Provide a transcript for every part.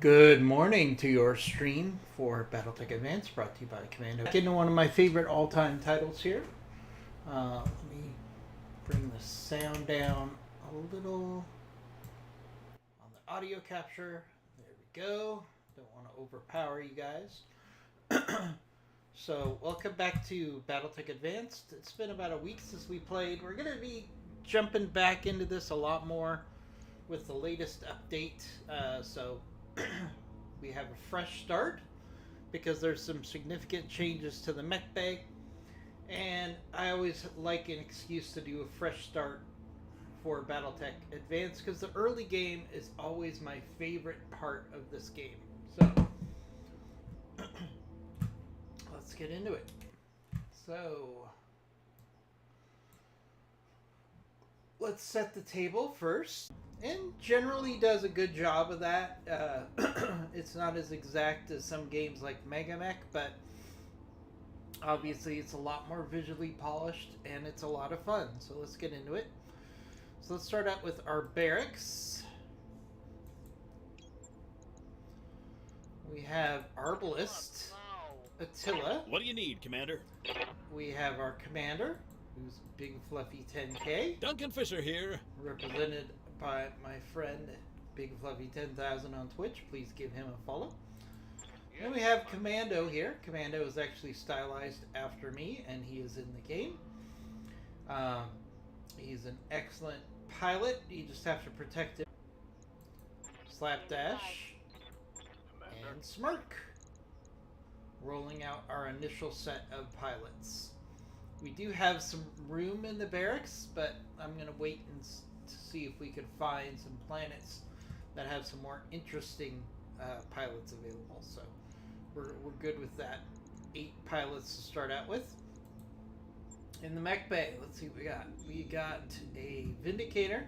Good morning to your stream for Battletech Advanced, brought to you by Commando. Getting to one of my favorite all-time titles here. Let me bring the sound down a little on the audio capture. There we go. Don't want to overpower you guys. So, welcome back to Battletech Advanced. It's been about a week since we played. We're going to be jumping back into this a lot more with the latest update. We have a fresh start because there's some significant changes to the mech bay, and I always like an excuse to do a fresh start for Battletech Advanced because the early game is always my favorite part of this game. So let's get into it. So let's set the table first, and generally does a good job of that. It's not as exact as some games like Megamech, but obviously it's a lot more visually polished and it's a lot of fun. So let's get into it. So let's start out with our barracks. We have Arbalest, Attila. What do you need, Commander? We have our commander, who's Big Fluffy 10K. Duncan Fisher here. Represented by my friend Big Fluffy 10,000 on Twitch. Please give him a follow. Then we have Commando here. Commando is actually stylized after me, and he is in the game. He's an excellent pilot. You just have to protect him. Slapdash and Smirk. Rolling out our initial set of pilots. We do have some room in the barracks, but I'm going to wait and to see if we could find some planets that have some more interesting pilots available. So we're good with that. 8 pilots to start out with. In the mech bay, let's see what we got. We got a Vindicator.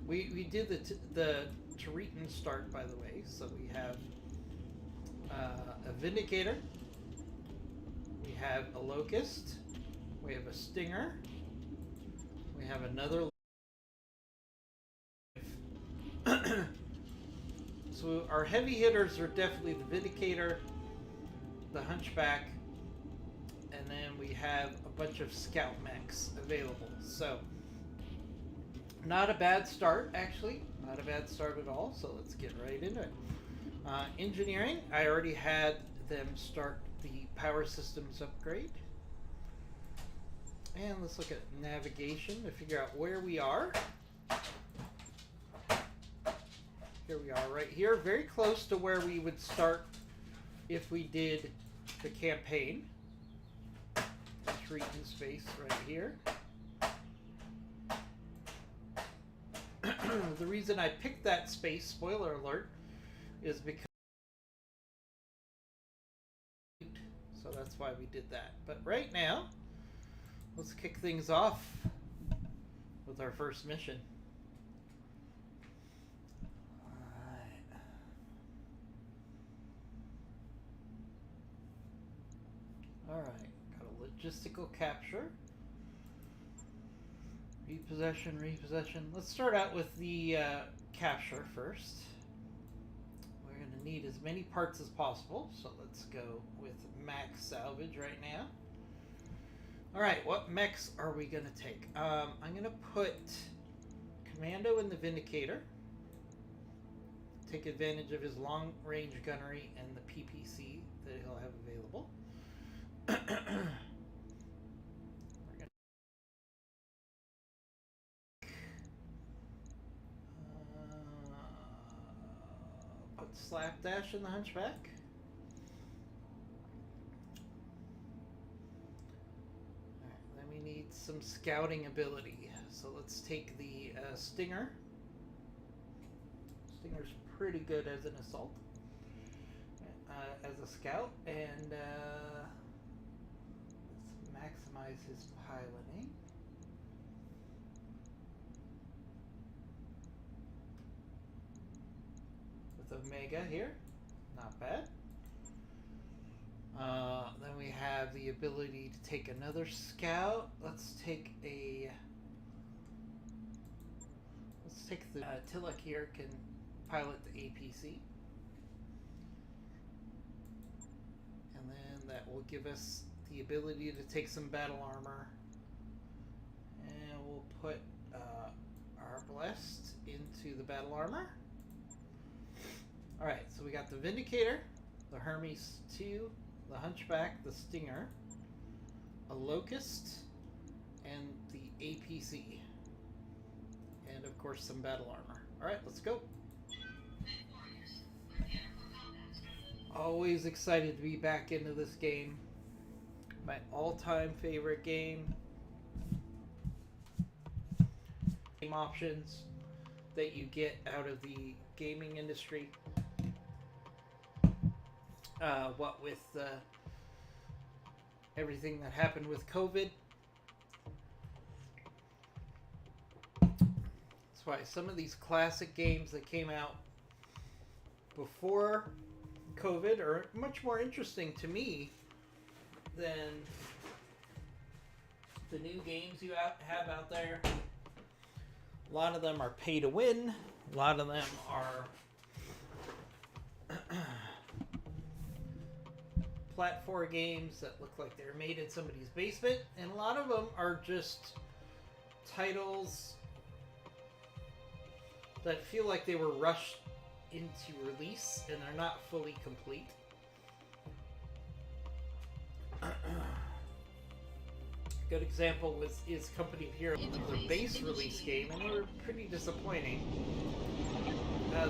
We did the Territan start, by the way. So we have a Vindicator. We have a Locust. We have a Stinger. We have another. So our heavy hitters are definitely the Vindicator, the Hunchback, and then we have a bunch of Scout mechs available. So not a bad start, actually. Not a bad start at all. So let's get right into it. Engineering, I already had them start the power systems upgrade. And let's look at navigation to figure out where we are. Here we are right here, very close to where we would start if we did the campaign. Treating space right here. The reason I picked that space, spoiler alert, is because so that's why we did that. But right now, let's kick things off with our first mission. Alright, got a logistical capture. Repossession. Let's start out with the capture first. We're going to need as many parts as possible, so let's go with max salvage right now. Alright, what mechs are we going to take? I'm going to put Commando in the Vindicator. Take advantage of his long-range gunnery and the PPC that he'll have available. Put Slapdash in the Hunchback. Alright, then we need some scouting ability. So let's take the Stinger. Stinger's pretty good as an assault. As a scout, and let's maximize his piloting. With Omega here, not bad. Then we have the ability to take another scout. Let's take the Tillich here can pilot the APC. And then that will give us the ability to take some battle armor. And we'll put our Blessed into the battle armor. Alright, so we got the Vindicator, the Hermes 2, the Hunchback, the Stinger, a Locust, and the APC. And of course some battle armor. Alright, let's go. Always excited to be back into this game. My all-time favorite game. Game options that you get out of the gaming industry. What with everything that happened with COVID. That's why some of these classic games that came out before COVID are much more interesting to me than the new games you have out there. A lot of them are pay to win. A lot of them are platform games that look like they're made in somebody's basement. And a lot of them are just titles that feel like they were rushed into release and they're not fully complete. Good example is Company of Heroes, their base release game, and they were pretty disappointing.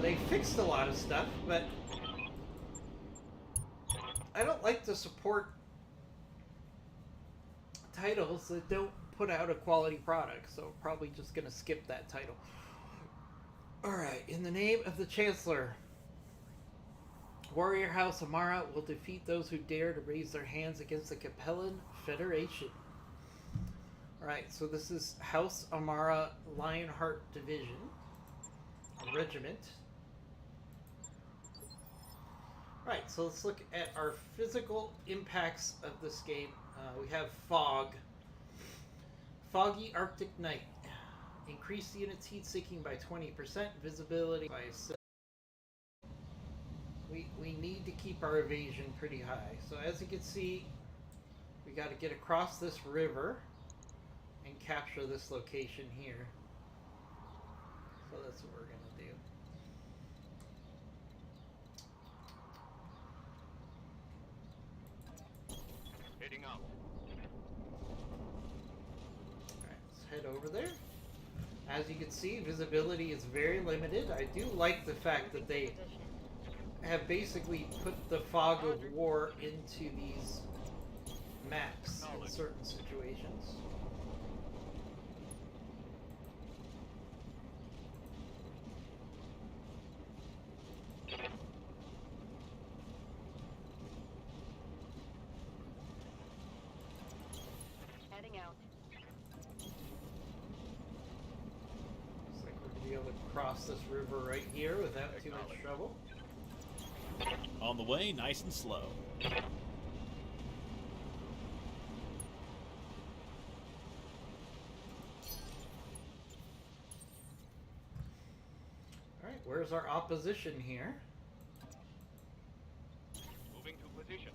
They fixed a lot of stuff, but I don't like to support titles that don't put out a quality product, so probably just gonna skip that title. Alright, in the name of the Chancellor, Warrior House Amara will defeat those who dare to raise their hands against the Capellan Federation. Alright, so this is House Amara Lionheart Division, a regiment. Right, so let's look at our physical impacts of this game. We have Fog. Foggy Arctic Night. Increase the unit's heat seeking by 20%, visibility by 7%. We need to keep our evasion pretty high. So as you can see, we got to get across this river and capture this location here. So that's what we're going to do. Heading out. Alright, let's head over there. As you can see, visibility is very limited. I do like the fact that they have basically put the fog of war into these maps in certain situations. Heading out. Looks like we're going to be able to cross this river right here without too much trouble. On the way, nice and slow. Alright, where's our opposition here? Moving to position.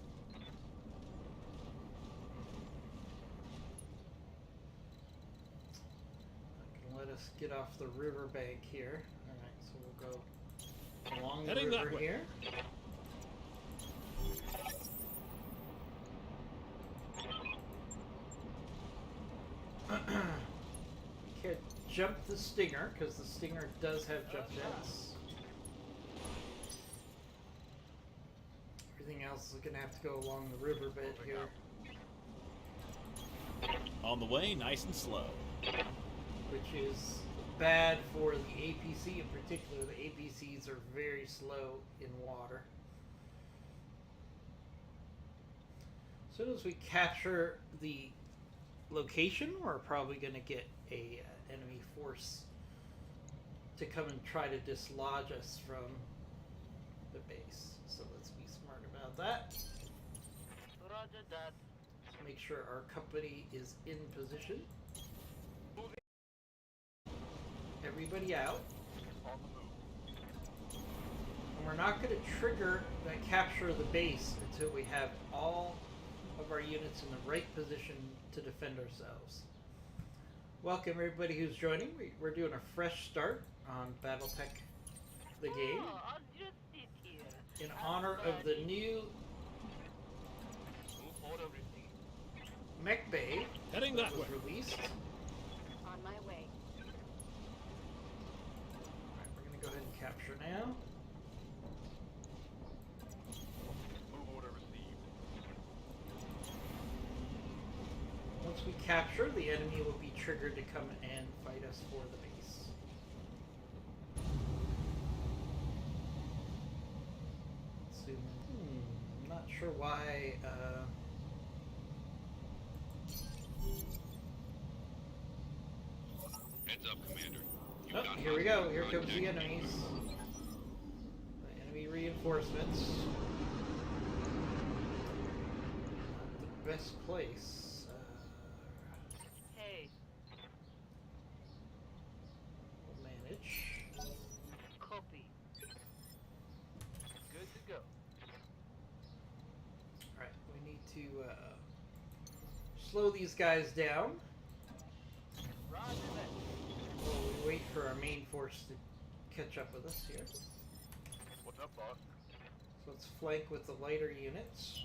Let us get off the riverbank here. Alright, so we'll go along the Heading that river way. here. Can't jump the Stinger, because the Stinger does have jump jets. Everything else is going to have to go along the river bit here. On the way, nice and slow. Which is bad for the APC in particular. The APCs are very slow in water. As soon as we capture the location, we're probably going to get a enemy force to come and try to dislodge us from the base. So let's be smart about that. Roger that. Make sure our company is in position. Everybody out. On the move. And we're not going to trigger the capture of the base until we have all of our units in the right position to defend ourselves. Welcome everybody who's joining. We're doing a fresh start on BattleTech the game Oh, I'll just sit here. in honor of the new Order received. Mech Bay Heading that was way. released. On my way. Alright, we're going to go ahead and capture now. Move order received. Once we capture, the enemy will be triggered to come and fight us for the base. Let's zoom in. I'm not sure why. Heads up, Commander. You Oh, got here we go. Here hostiles comes on the deck. enemies. The enemy reinforcements. Not the best place. Hey, We'll manage. copy. Good to go. Alright, we need to slow these guys down Roger that. while we wait for our main force to catch up with us here. What's up, boss? So let's flank with the lighter units.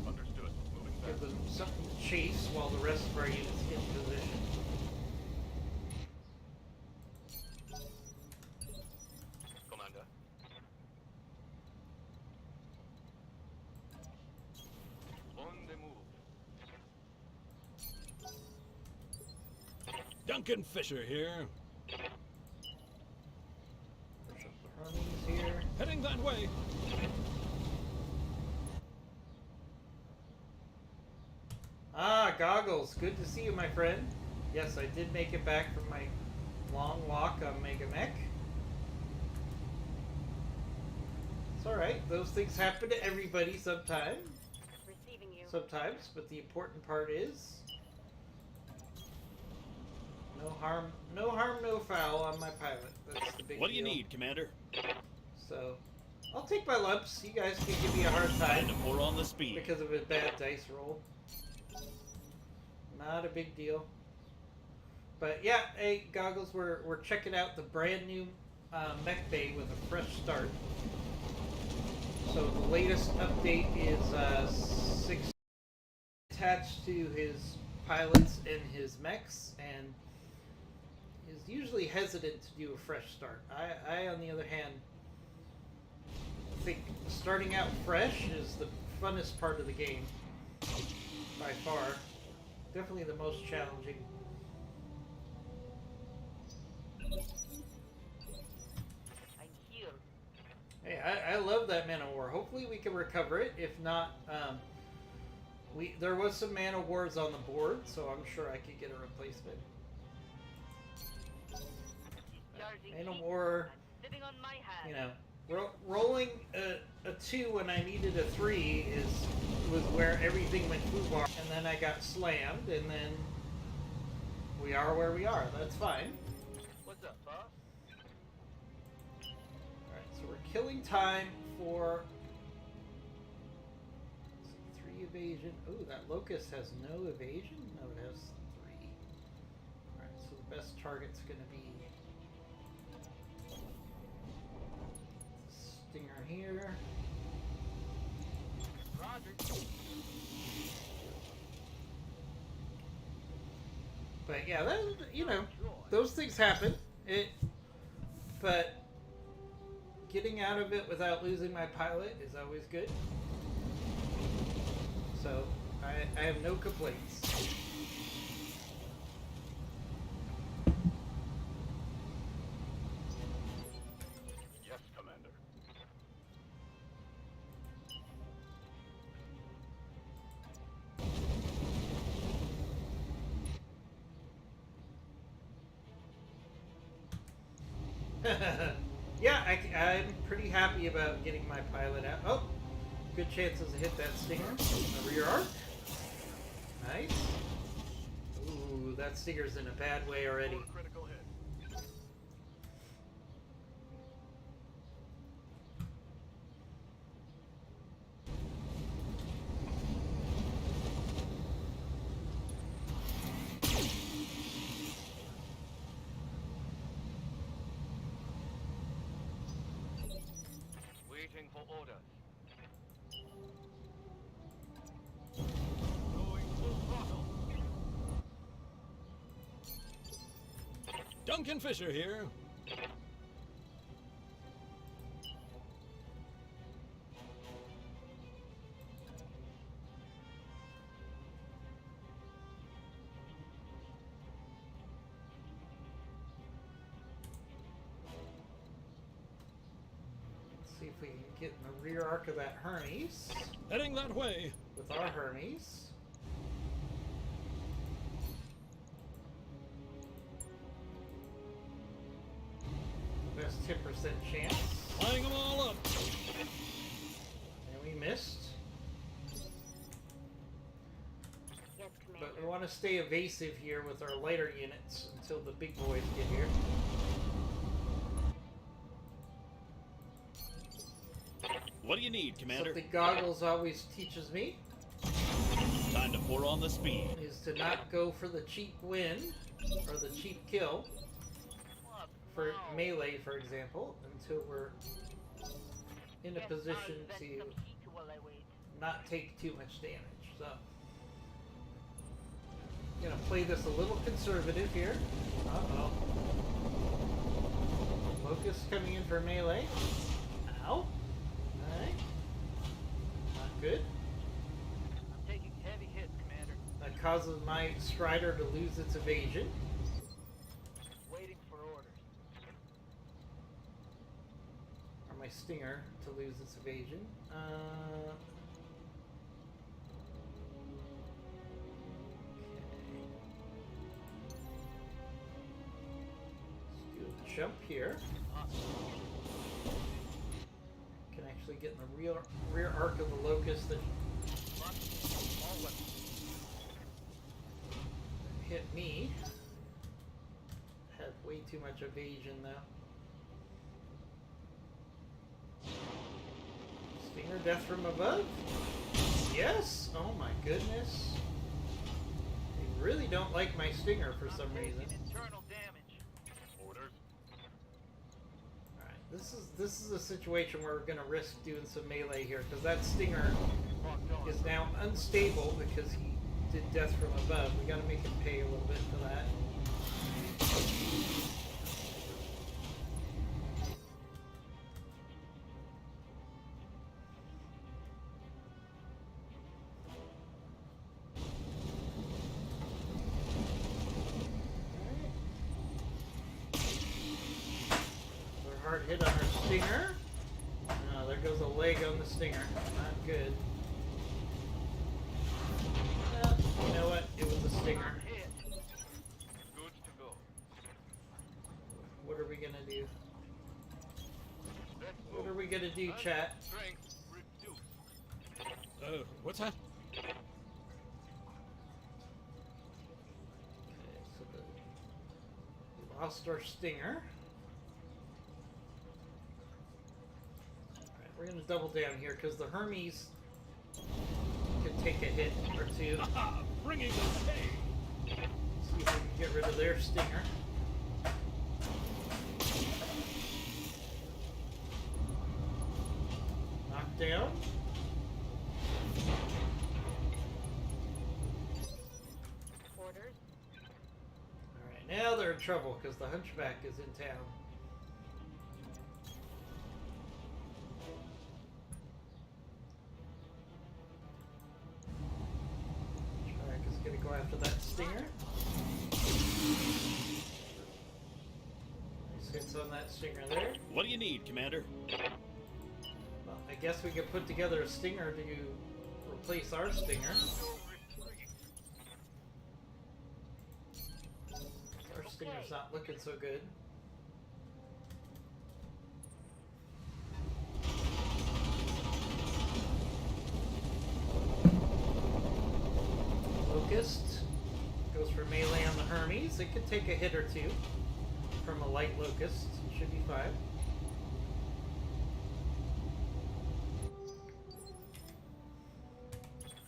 Understood. Moving Give fast. them something to chase while the rest of our units get in position. Commander. On the move. Duncan Fisher here. Push up the Hermes here. Heading that way. Ah, Goggles. Good to see you, my friend. Yes, I did make it back from my long walk on Mega Mech. It's alright. Those things happen to everybody sometime. Receiving you. Sometimes, but the important part is no harm, no foul on my pilot. That's the big What do you deal. need, Commander? So, I'll take my lumps. You guys can give me a hard Time time to pour on the speed. because of a bad dice roll. Not a big deal. But yeah, hey Goggles, we're checking out the brand new Mech Bay with a fresh start. So the latest update is 6 attached to his pilots and his mechs, and is usually hesitant to do a fresh start. I on the other hand, think starting out fresh is the funnest part of the game by far. Definitely the most challenging. I'm here. Hey, I love that Man of War. Hopefully we can recover it. If not, there was some Man of Wars on the board, so I'm sure I could get a replacement. Charging Man of heat. War, I'm sitting on my hat. you know, rolling a 2 when I needed a 3 was where everything went foobar, and then I got slammed, and then we are where we are. That's fine. What's up, boss? Alright, so we're killing time for 3 evasion. Ooh, that Locust has no evasion? No, it has 3. Alright, so the best target's going to be Stinger here. Roger. But yeah, that, you know, those things happen. But getting out of it without losing my pilot is always good. So I have no complaints. Yes, Commander. Yeah, I'm pretty happy about getting my pilot out. Oh, good chances to hit that Stinger. A rear arc. Nice. Ooh, that Stinger's in a bad way already. Critical hit. Duncan Fisher here. Let's see if we can get in the rear arc of that Hermes Heading that way. with our Hermes. The best 10% chance. Lining them all up. And we missed. Yes, But we Commander. want to stay evasive here with our lighter units until the big boys get here. What do you need, Commander? Something Goggles always teaches me Time to pour on the speed. is to not go for the cheap win or the cheap kill What? for No. melee, for example, until we're in a Yes, position I'll invent to some heat while I wait. not take too much damage. So, gonna play this a little conservative here. Uh-oh. Locust coming in for melee. Ow. Alright. Not good. I'm taking heavy hits, Commander. That causes my Strider to lose its evasion. Waiting for orders. Or my Stinger to lose its evasion. Okay. Let's do a jump here. Can actually get in the rear arc of the Locust that All weapons. hit me. Had way too much evasion though. Stinger death from above? Yes! Oh my goodness. They really don't like my Stinger for some I'm reason. taking internal damage. Orders. Alright, this is a situation where we're gonna risk doing some melee here, because that Stinger Locked on. is now unstable because he did death from above. We gotta make him pay a little bit for that. Another hard hit on our Stinger. Oh, there goes a leg on the Stinger. Not good. Well, you know what? It was a Stinger. Hit. Good to go. What are we gonna do? Let's What are move. we gonna do, chat? Strength reduced. What's that? Okay, so we lost our Stinger. Alright, we're gonna double down here because the Hermes could take a hit or two. Bringing the hay. See if we can get rid of their Stinger. Knockdown. Orders. Alright, now they're in trouble because the Hunchback is in town. Hunchback is gonna go after that Stinger. Nice hits on that Stinger there. What do you need, Commander? Well, I guess we could put together a Stinger to replace our Stinger. Our Stinger's not looking so good. Locust goes for melee on the Hermes. It could take a hit or two from a light Locust. Should be fine.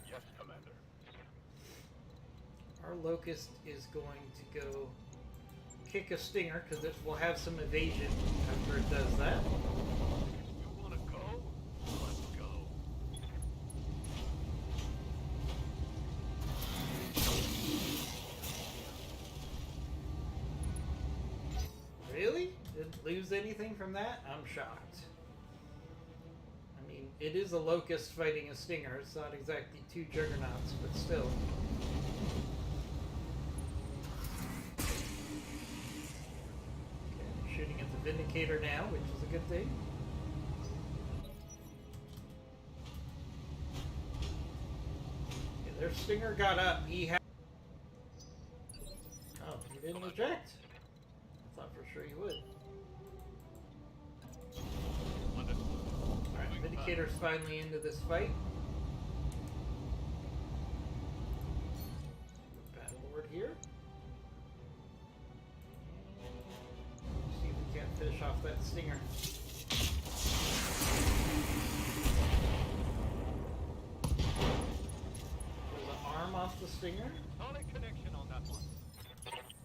Yes, Commander. Our Locust is going to go kick a Stinger because it will have some evasion after it does that. You wanna go? Let's go. lose anything from that, I'm shocked. I mean, it is a locust fighting a stinger. It's not exactly two juggernauts, but still. Okay, shooting at the Vindicator now, which is a good thing. Okay, their stinger got up. He had. Oh, he didn't eject. I thought for sure he would. Alright, Vindicator's finally into this fight. Battle Lord here. See if we can't finish off that stinger. There's an arm off the stinger. Solid connection on that one.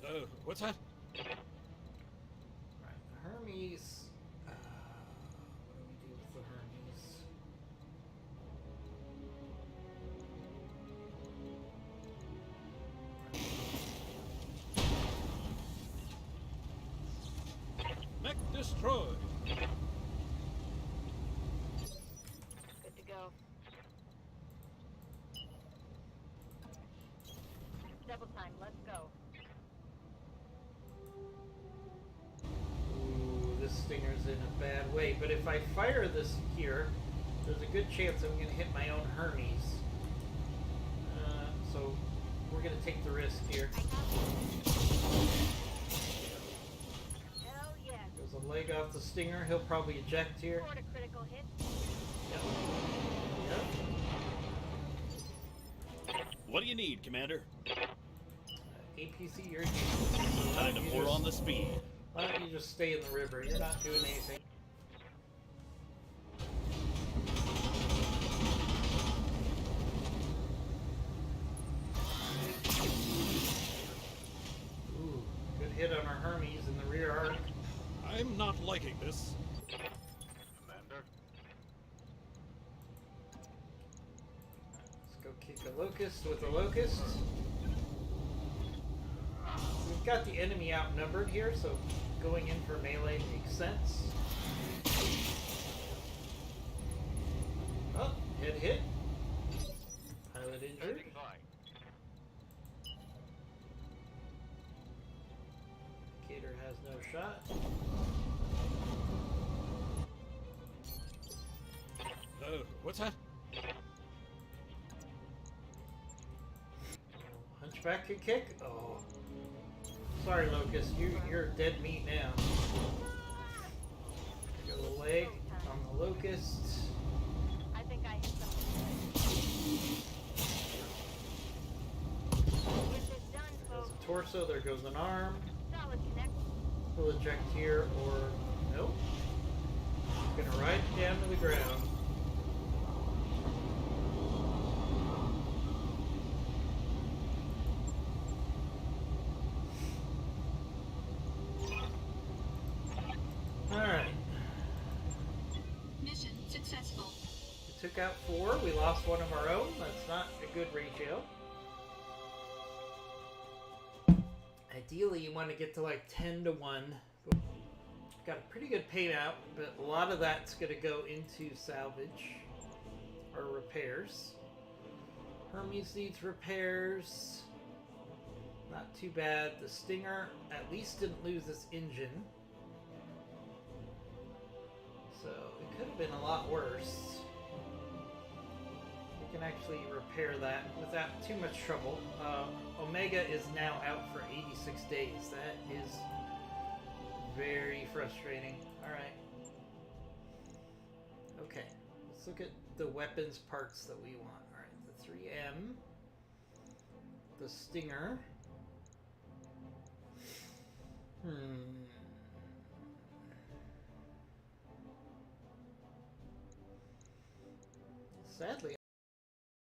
Oh, what's that? Alright, the Hermes. What do we do with the Hermes? Mech destroyed. Good to go. Double time, let's go. Ooh, this stinger's in a bad way. But if I fire this here, there's a good chance I'm going to hit my own Hermes. So we're going to take the risk here. I got it. Hell yeah. There's a leg off the stinger. He'll probably eject here. Scored a critical hit. Yep. What do you need, Commander? APC, you're engaged. Time to pour on the speed. Why don't you just stay in the river? You're not doing anything. Ooh, good hit on our Hermes in the rear arc. I'm not liking this. Commander. Let's go kick a locust with a locust. We've got the enemy outnumbered here, so going in for melee makes sense. Oh, head hit. Pilot injured. Standing by. Gator has no shot. Oh, what's that? Hunchback can kick? Oh. Sorry, Locust. You're dead meat now. Go the leg on the Locust. I think I hit something good. Get this done, There's folks. a torso. There goes an arm. Solid connect. We'll eject here or nope. Gonna ride it down to the ground. Alright. Mission successful. We took out 4. We lost one of our own. That's not a good ratio. Ideally, you want to get to like 10 to 1. Got a pretty good payout, but a lot of that's going to go into salvage or repairs. Hermes needs repairs. Not too bad. The Stinger at least didn't lose its engine. So it could have been a lot worse. We can actually repair that without too much trouble. Omega is now out for 86 days. That is very frustrating. Alright. Okay. Let's look at the weapons parts that we want. Alright, the 3M. The Stinger. Sadly,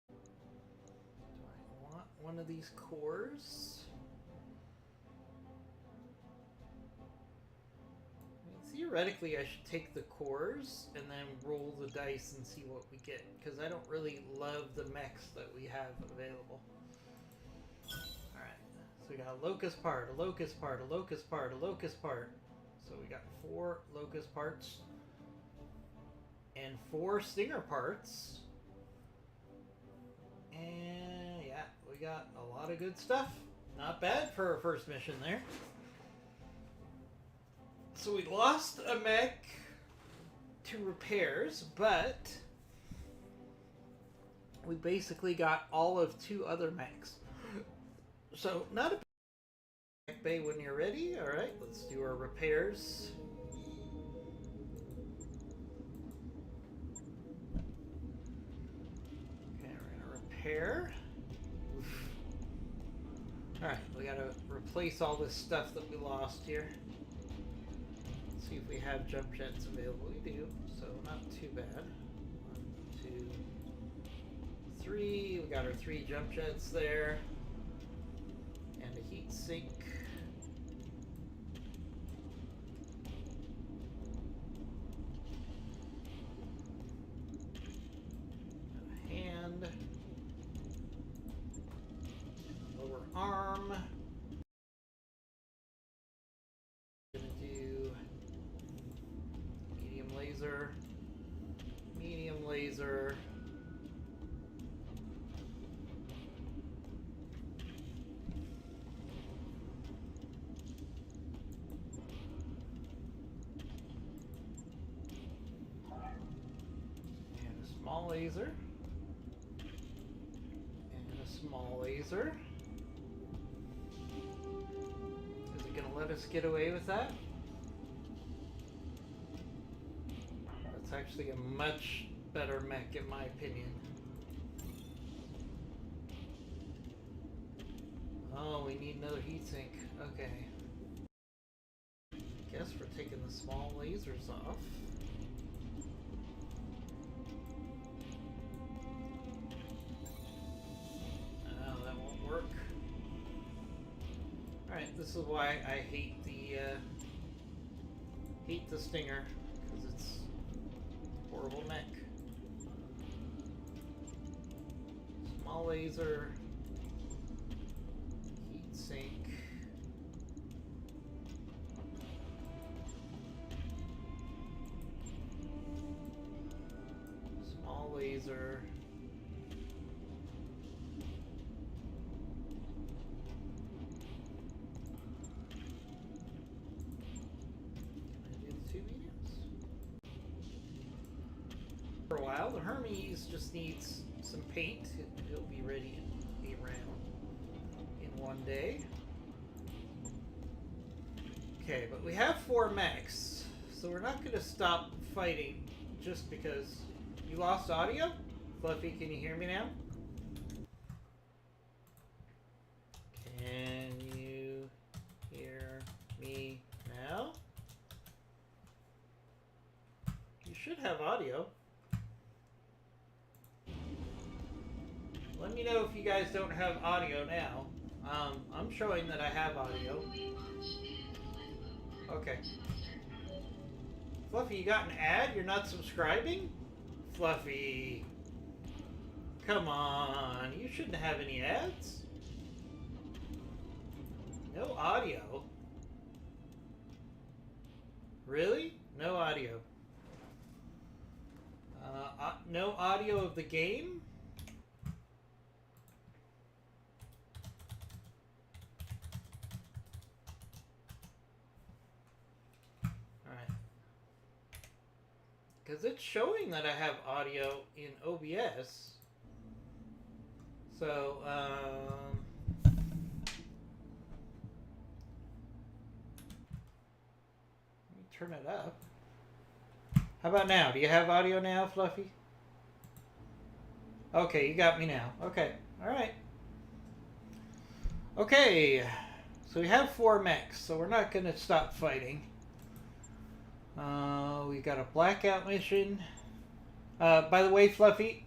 do I want one of these cores? I mean, theoretically, I should take the cores and then roll the dice and see what we get, because I don't really love the mechs that we have available. Alright, so we got a locust part, a locust part, a locust part, a locust part. So we got 4 Locust parts and 4 Stinger parts. And yeah, we got a lot of good stuff. Not bad for our first mission there. So we lost a mech to repairs, but we basically got all of 2 other mechs. So not a mech bay when you're ready. All right, let's do our repairs. Okay, we're gonna repair. All right, we gotta replace all this stuff that we lost here. See if we have jump jets available. We do, so not too bad. 1, 2, 3. We got our 3 jump jets there, and a heat sink. A hand. Lower arm. Gonna do medium laser, medium laser, and a small laser, and a small laser. Is it gonna let us get away with that? That's actually a much better mech in my opinion. Oh, we need another heatsink. Okay. Guess we're taking the small lasers off. Oh, that won't work. Alright, this is why I hate the Stinger, because it's a horrible mech. Small laser, heat sink, small laser. For a while, the Hermes just needs some paint. It'll be ready in one day. Okay, but we have 4 mechs, so we're not going to stop fighting just because you lost audio. Fluffy, can you hear me now? Can you hear me now? You should have audio. Let me know if you guys don't have audio now. I'm showing that I have audio. Okay. Fluffy, you got an ad? You're not subscribing? Fluffy. Come on. You shouldn't have any ads. No audio. Really? No audio. No audio of the game? Because it's showing that I have audio in OBS. So, let me turn it up. How about now? Do you have audio now, Fluffy? Okay, you got me now. Okay, alright. Okay, so we have 4 mechs, so we're not going to stop fighting. We got a blackout mission. By the way, Fluffy.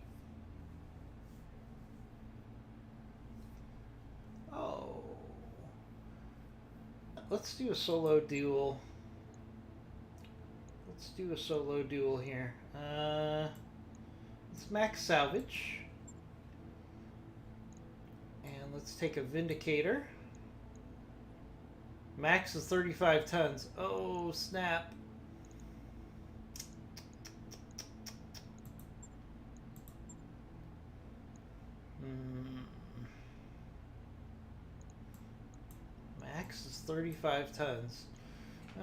Oh. Let's do a solo duel. Let's do a solo duel here. Let's max salvage. And let's take a Vindicator. Max is 35 tons. Oh, snap. Max is 35 tons.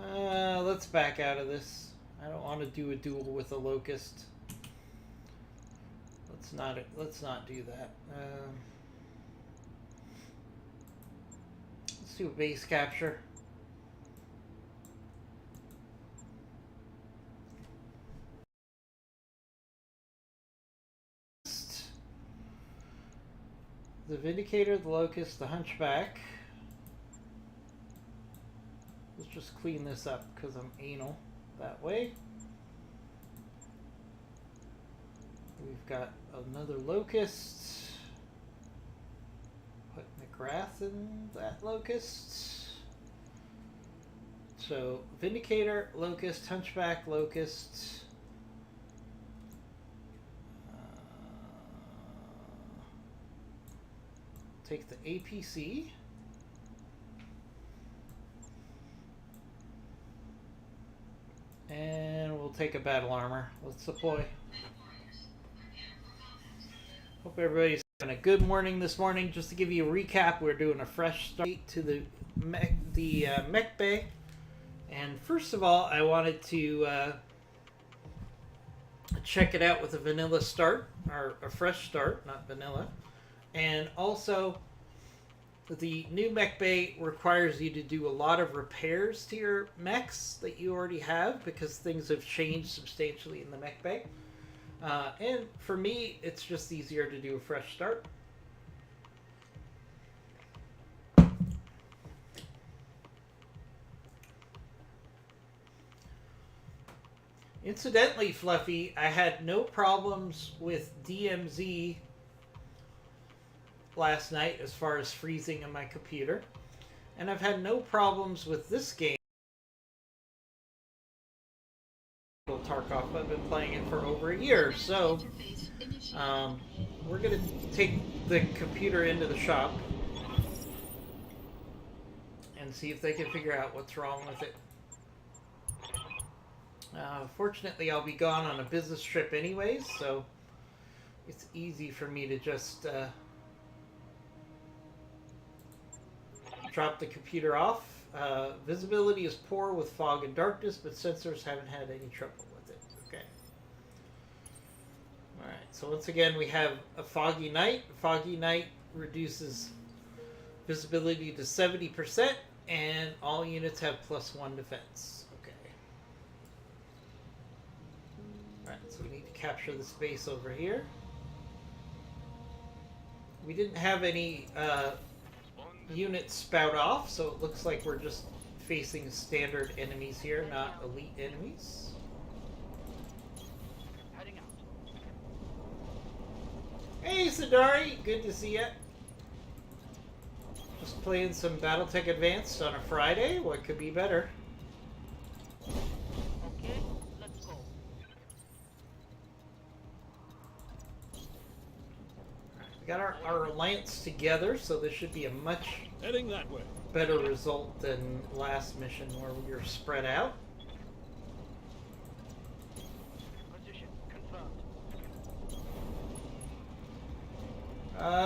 Let's back out of this. I don't want to do a duel with a Locust. Let's not do that. Let's do a base capture. The Vindicator, the Locust, the Hunchback. Let's just clean this up because I'm anal that way. We've got another Locust. Put McGrath in that Locust. So Vindicator, Locust, Hunchback, Locust. Take the APC. And we'll take a battle armor. Let's deploy. Hope everybody's having a good morning this morning. Just to give you a recap, we're doing a fresh start to the mech bay. And first of all, I wanted to check it out with a vanilla start, or a fresh start, not vanilla. And also, the new mech bay requires you to do a lot of repairs to your mechs that you already have because things have changed substantially in the mech bay. And for me, it's just easier to do a fresh start. Incidentally, Fluffy, I had no problems with DMZ last night as far as freezing on my computer, and I've had no problems with this game. Tarkov, I've been playing it for over a year, so we're gonna take the computer into the shop and see if they can figure out what's wrong with it. Fortunately, I'll be gone on a business trip anyways, so it's easy for me to just drop the computer off. Visibility is poor with fog and darkness, but sensors haven't had any trouble with it. Okay. Alright, so once again we have a foggy night. Foggy night reduces visibility to 70%, and all units have +1 defense. Okay. Alright, so we need to capture the space over here. We didn't have any units spout off, so it looks like we're just facing standard enemies here, not elite enemies. Heading out. Hey Sadari, good to see ya. Just playing some BattleTech Advanced on a Friday. What could be better? Okay, let's go. We got our alliance together, so this should be a much Heading that way. better result than last mission where we were spread out. Position confirmed.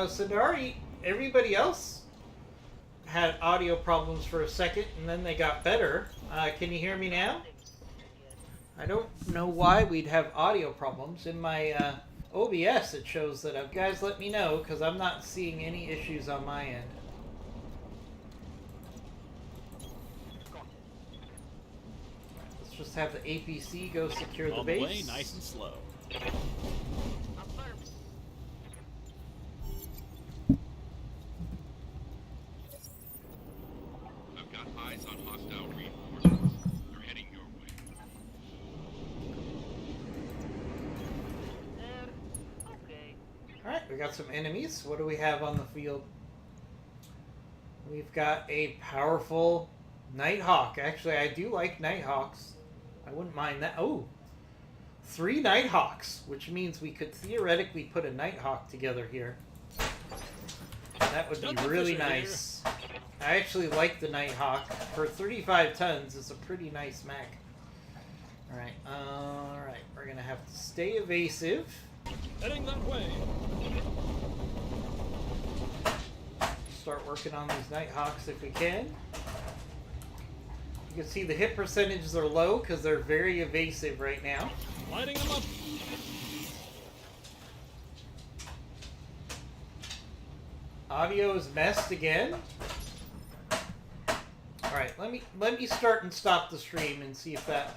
Sadari, everybody else had audio problems for a second, and then they got better. Can you hear me now? I don't know why we'd have audio problems. In my OBS, it shows that I've... Guys, let me know, because I'm not seeing any issues on my end. Let's just have the APC go secure the On the base. way, nice and slow. Affirmed. I've got eyes on hostile reinforcements. They're heading your way. There. Okay. Alright, we got some enemies. What do we have on the field? We've got a powerful Nighthawk. Actually, I do like Nighthawks. I wouldn't mind that. Oh! 3 Nighthawks, which means we could theoretically put a Nighthawk together here. That would be Duncan really Fisher here. nice. I actually like the Nighthawk. For 35 tons, it's a pretty nice mech. Alright, we're gonna have to stay evasive. Heading that way. Start working on these Nighthawks if we can. You can see the hit percentages are low because they're very evasive right now. Lighting them up. Audio is messed again. Alright, let me start and stop the stream and see if that